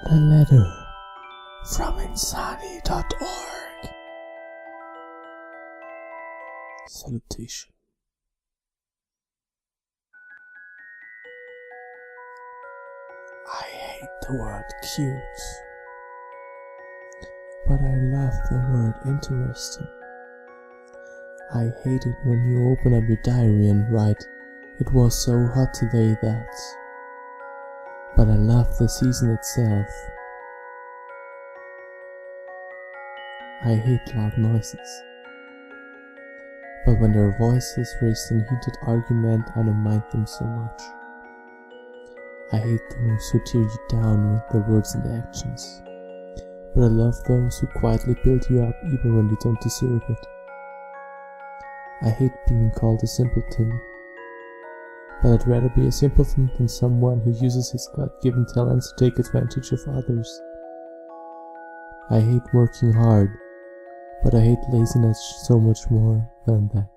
A letter from insani.org. Salutation. I hate the word cute, but I love the word interesting. I hate it when you open up your diary and write, "It was so hot today that," but I love the season itself. I hate loud noises, but when their voices raised in heated argument, I don't mind them so much. I hate those who tear you down with their words and actions, but I love those who quietly build you up even when they don't deserve it. I hate being called a simpleton, but I'd rather be a simpleton than someone who uses his God-given talents to take advantage of others. I hate working hard, but I hate laziness so much more than that.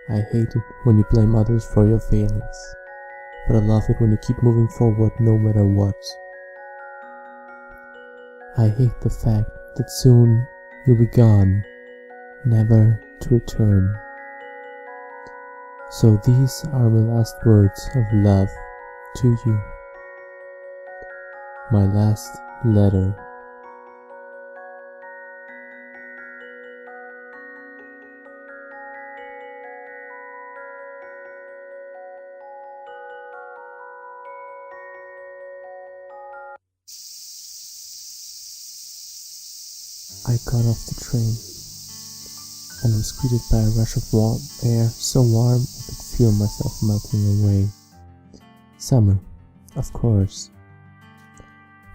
I hate it when you blame others for your failings, but I love it when you keep moving forward no matter what. I hate the fact that soon you'll be gone, never to return. So these are my last words of love to you. My last letter. I got off the train and was greeted by a rush of warm air, so warm I could feel myself melting away. Summer, of course.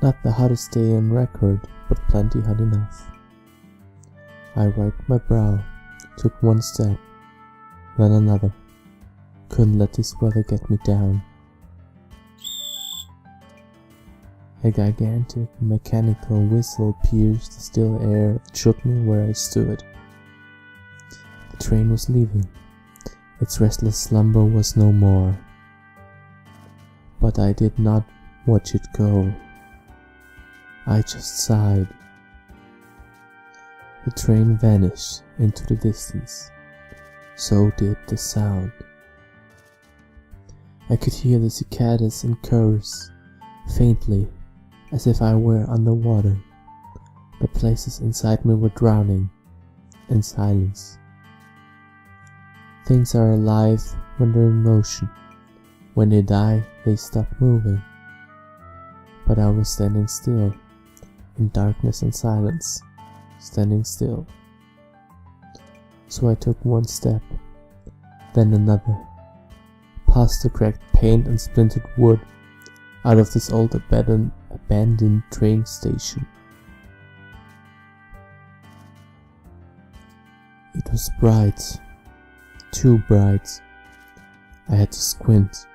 Not the hottest day on record, but plenty hot enough. I wiped my brow, took one step, then another. Couldn't let this weather get me down. A gigantic mechanical whistle pierced the still air and shook me where I stood. The train was leaving. Its restless slumber was no more. But I did not watch it go. I just sighed. The train vanished into the distance. So did the sound. I could hear the cicadas in chorus, faintly, as if I were underwater. The places inside me were drowning in silence. Things are alive when they're in motion. When they die, they stop moving. But I was standing still, in darkness and silence, standing still. So I took one step, then another, past the cracked paint and splintered wood, out of this old abandoned train station. It was bright, too bright. I had to squint.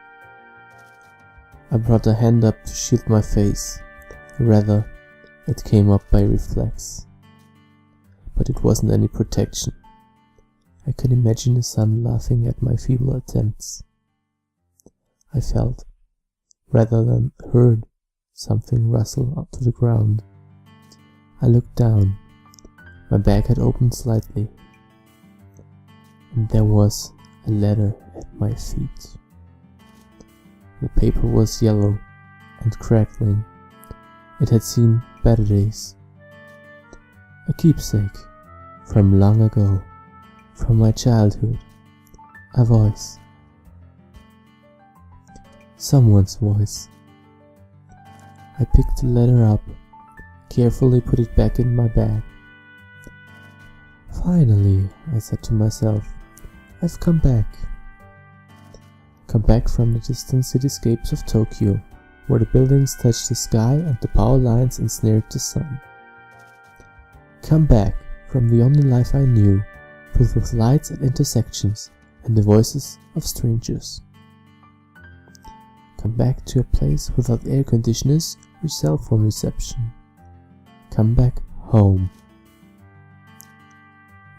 I brought a hand up to shield my face. Rather, it came up by reflex. But it wasn't any protection. I could imagine the sun laughing at my feeble attempts. I felt, rather than heard, something rustle up to the ground. I looked down. My bag had opened slightly, and there was a letter at my feet. The paper was yellow and crackling. It had seen better days. A keepsake from long ago, from my childhood. A voice. Someone's voice. I picked the letter up, carefully put it back in my bag. Finally, I said to myself, I've come back. Come back from the distant cityscapes of Tokyo, where the buildings touched the sky and the power lines ensnared the sun. Come back from the only life I knew, filled with lights at intersections and the voices of strangers. Come back to a place without air conditioners or cell phone reception. Come back home.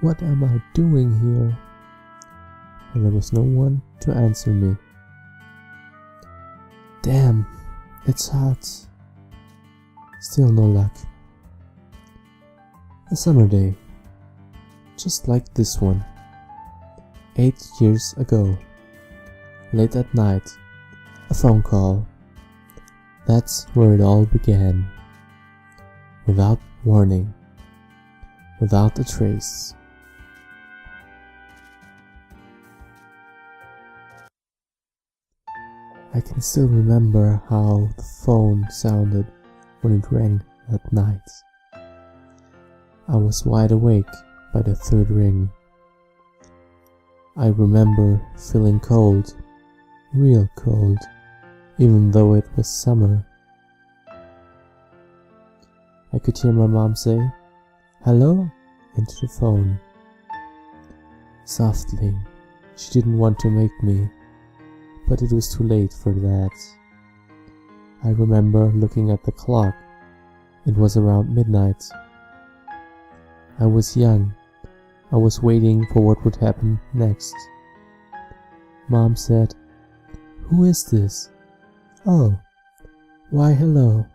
What am I doing here? And there was no one to answer me. Damn, it's hot. Still no luck. A summer day, just like this one. 8 years ago. Late at night, a phone call. That's where it all began. Without warning, without a trace. I can still remember how the phone sounded when it rang that night. I was wide awake by the third ring. I remember feeling cold, real cold, even though it was summer. I could hear my mom say, "Hello?" into the phone. Softly, she didn't want to wake me, but it was too late for that. I remember looking at the clock. It was around midnight. I was young. I was waiting for what would happen next. Mom said, "Who is this?" "Oh, why hello.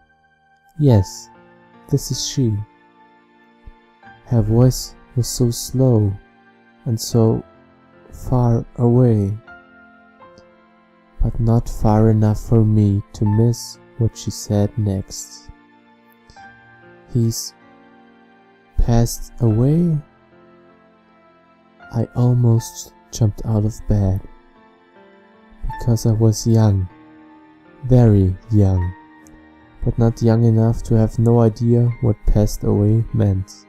Yes, this is she." Her voice was so slow and so far away, but not far enough for me to miss what she said next. "He's passed away?" I almost jumped out of bed, because I was young, very young, but not young enough to have no idea what passed away meant.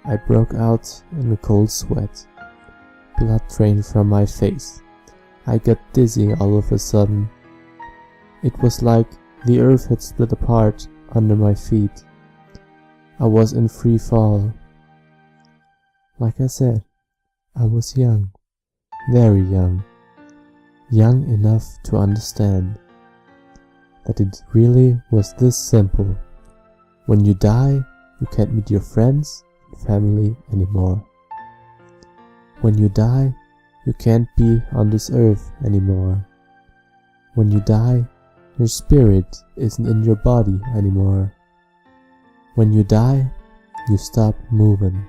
I broke out in a cold sweat. Blood drained from my face. I got dizzy all of a sudden. It was like the earth had split apart under my feet. I was in free fall. Like I said, I was young, very young, young enough to understand that it really was this simple. When you die, you can't meet your friends and family anymore. When you die, you can't be on this earth anymore. When you die, your spirit isn't in your body anymore. When you die, you stop moving.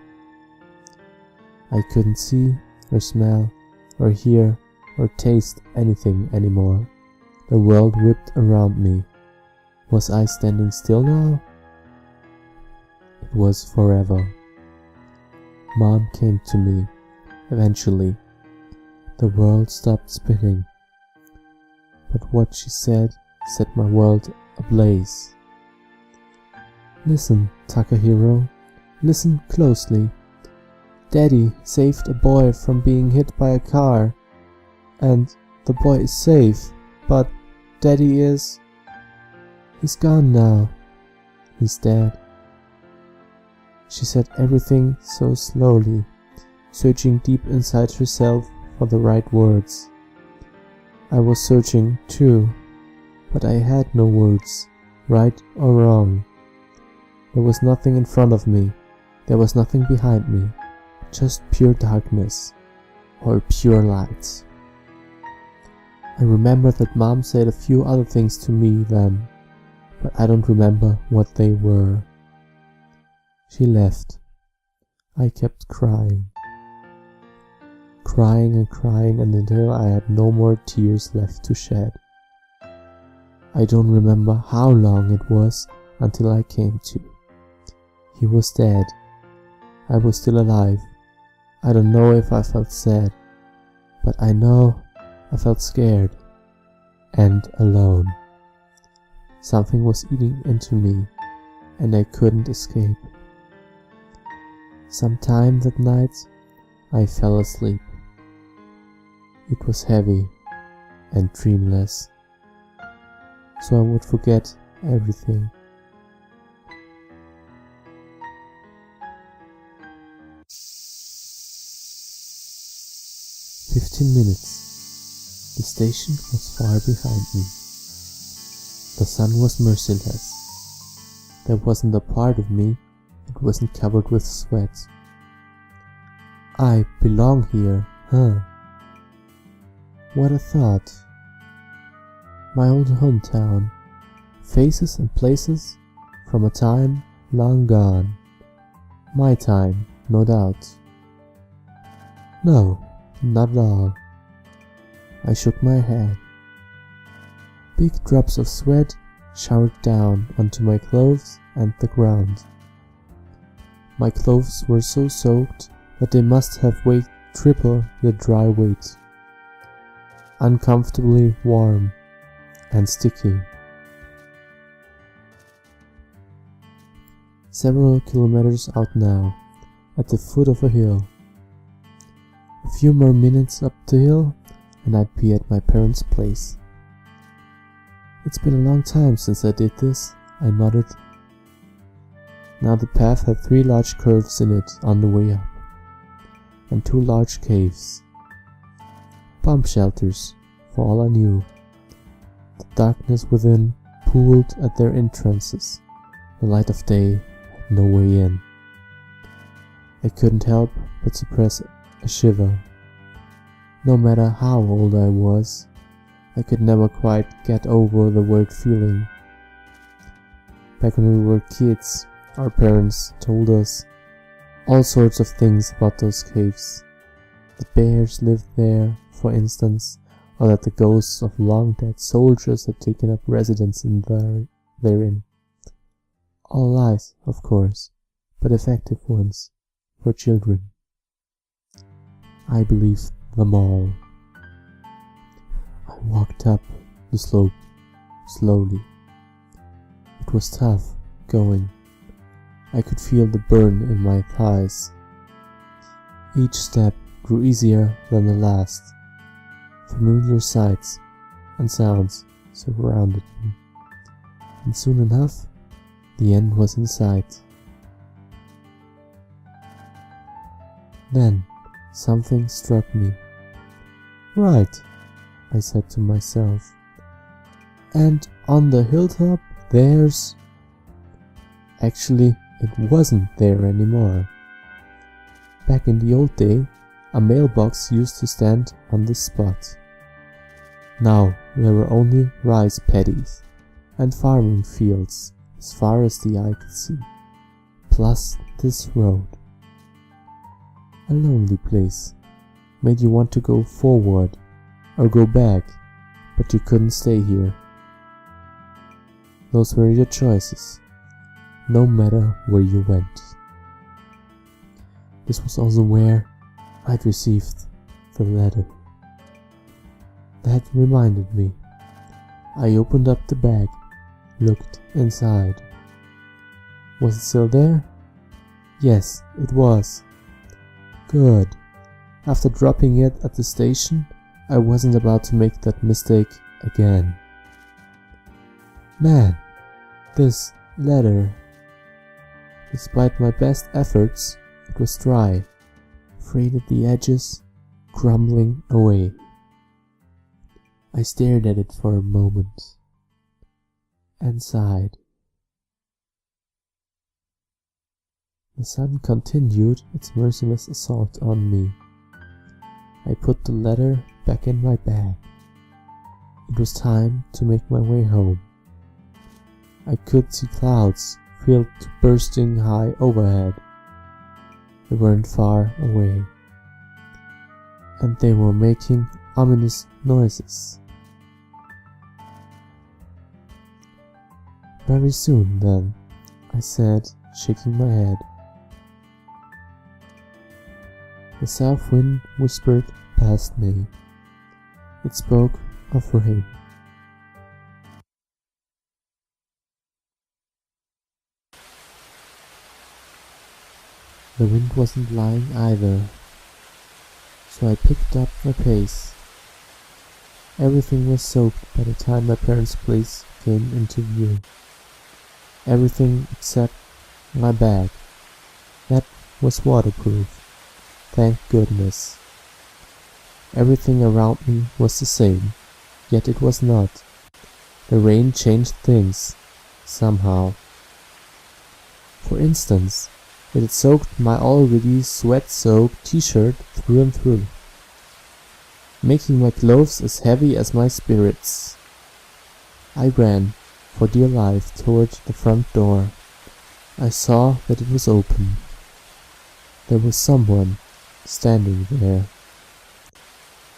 I couldn't see or smell or hear or taste anything anymore. The world whipped around me. Was I standing still now? It was forever. Mom came to me. Eventually, the world stopped spinning. But what she said set my world ablaze. "Listen, Takahiro, listen closely. Daddy saved a boy from being hit by a car, and the boy is safe, but Daddy he's gone now. He's dead." She said everything so slowly, searching deep inside herself for the right words. I was searching too, but I had no words, right or wrong. There was nothing in front of me, there was nothing behind me. Just pure darkness, or pure light. I remember that Mom said a few other things to me then, but I don't remember what they were. She left. I kept crying. Crying and crying until I had no more tears left to shed. I don't remember how long it was until I came to. He was dead. I was still alive. I don't know if I felt sad, but I know I felt scared and alone. Something was eating into me, and I couldn't escape. Sometime that night, I fell asleep. It was heavy and dreamless, so I would forget everything. "15 minutes. The station was far behind me. The sun was merciless. There wasn't a part of me that wasn't covered with sweat. I belong here, huh? What a thought. My old hometown. Faces and places from a time long gone. My time, no doubt. No, not at all. I shook my head. Big drops of sweat showered down onto my clothes and the ground. My clothes were so soaked that they must have weighed triple the dry weight. Uncomfortably warm and sticky. Several kilometers out now, at the foot of a hill. A few more minutes up the hill and I'd be at my parents' place. It's been a long time since I did this, I muttered. Now the path had 3 large curves in it on the way up, and 2 large caves. Bomb shelters, for all I knew. The darkness within pooled at their entrances. The light of day had no way in. I couldn't help but suppress a shiver. No matter how old I was, I could never quite get over the weird feeling. Back when we were kids, our parents told us all sorts of things about those caves. That bears lived there, for instance, or that the ghosts of long-dead soldiers had taken up residence therein. All lies, of course, but effective ones, for children. I believed them all. I walked up the slope, slowly. It was tough, going. I could feel the burn in my thighs. Each step grew easier than the last. Familiar sights and sounds surrounded me. And soon enough, the end was in sight. Then, something struck me. Right, I said to myself. And on the hilltop, there's... Actually, it wasn't there anymore. Back in the old day, a mailbox used to stand on this spot. Now there were only rice paddies and farming fields as far as the eye could see, plus this road. A lonely place, made you want to go forward or go back, but you couldn't stay here. Those were your choices, no matter where you went. This was also where I'd received the letter. That reminded me. I opened up the bag, looked inside. Was it still there? Yes, it was. Good. After dropping it at the station, I wasn't about to make that mistake again. Man, this letter. Despite my best efforts, it was dry, frayed at the edges, crumbling away. I stared at it for a moment, and sighed. The sun continued its merciless assault on me. I put the letter back in my bag. It was time to make my way home. I could see clouds filled to bursting high overhead. They weren't far away, and they were making ominous noises. Very soon, then, I said, shaking my head. The south wind whispered past me. It spoke of rain. The wind wasn't lying either, so I picked up my pace. Everything was soaked by the time my parents' place came into view. Everything except my bag. That was waterproof, thank goodness. Everything around me was the same, yet it was not. The rain changed things, somehow. For instance, it had soaked my already sweat-soaked t-shirt through and through, making my clothes as heavy as my spirits. I ran, for dear life, toward the front door. I saw that it was open. There was someone standing there.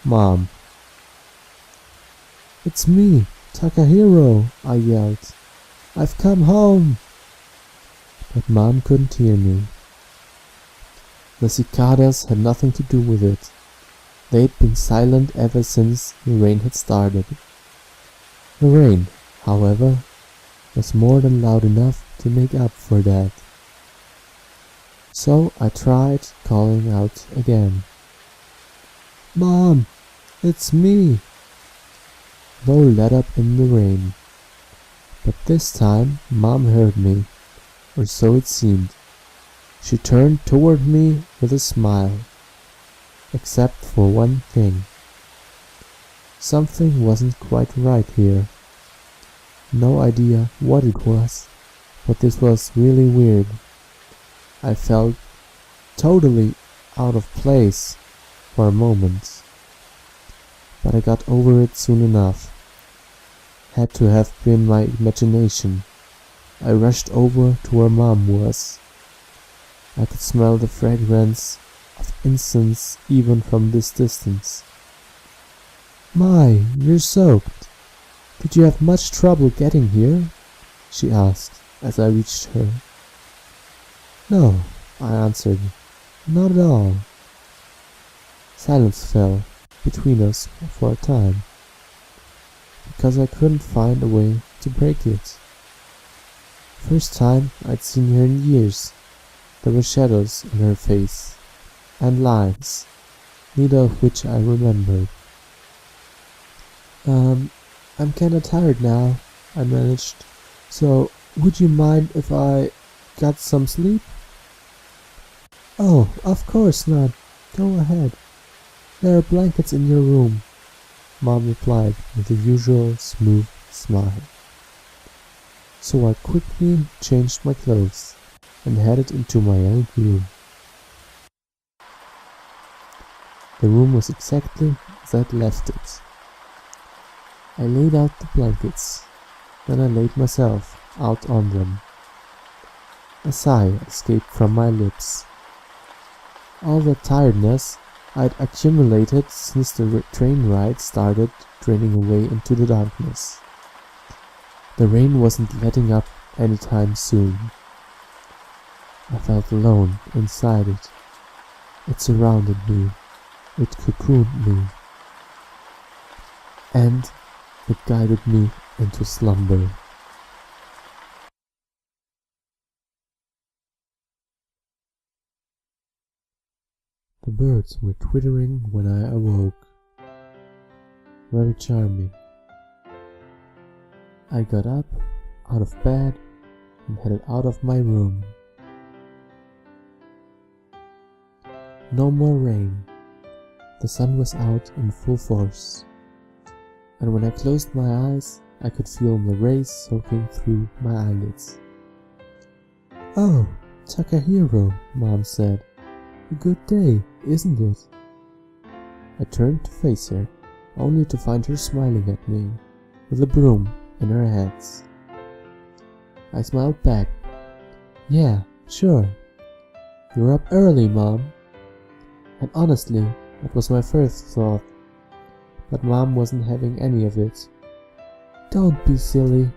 Mom. "It's me, Takahiro," I yelled. "I've come home." But Mom couldn't hear me. The cicadas had nothing to do with it. They'd been silent ever since the rain had started. The rain, however, was more than loud enough to make up for that. So I tried calling out again. "Mom, it's me." Bo let up in the rain. But this time Mom heard me, or so it seemed. She turned toward me with a smile. Except for one thing. Something wasn't quite right here. No idea what it was, but this was really weird. I felt totally out of place for a moment. But I got over it soon enough. Had to have been my imagination. I rushed over to where Mom was. I could smell the fragrance of incense even from this distance. "My, you're soaked. Did you have much trouble getting here?" she asked as I reached her. "No," I answered, "not at all." Silence fell between us for a time, because I couldn't find a way to break it. First time I'd seen her in years. There were shadows in her face, and lines, neither of which I remembered. I'm kinda tired now," I managed. "So, would you mind if I got some sleep?" "Oh, of course not. Go ahead. There are blankets in your room," Mom replied with the usual smooth smile. So I quickly changed my clothes and headed into my own room. The room was exactly as I'd left it. I laid out the blankets, then I laid myself out on them. A sigh escaped from my lips. All the tiredness I'd accumulated since the train ride started draining away into the darkness. The rain wasn't letting up anytime soon. I felt alone inside it. It surrounded me. It cocooned me. And it guided me into slumber. The birds were twittering when I awoke. Very charming. I got up, out of bed, and headed out of my room. No more rain. The sun was out in full force. And when I closed my eyes, I could feel the rays soaking through my eyelids. "Oh, Takahiro," Mom said. "A good day, isn't it?" I turned to face her, only to find her smiling at me, with a broom in her hands. I smiled back. "Yeah, sure. You're up early, Mom." And honestly, that was my first thought. But Mom wasn't having any of it. "Don't be silly.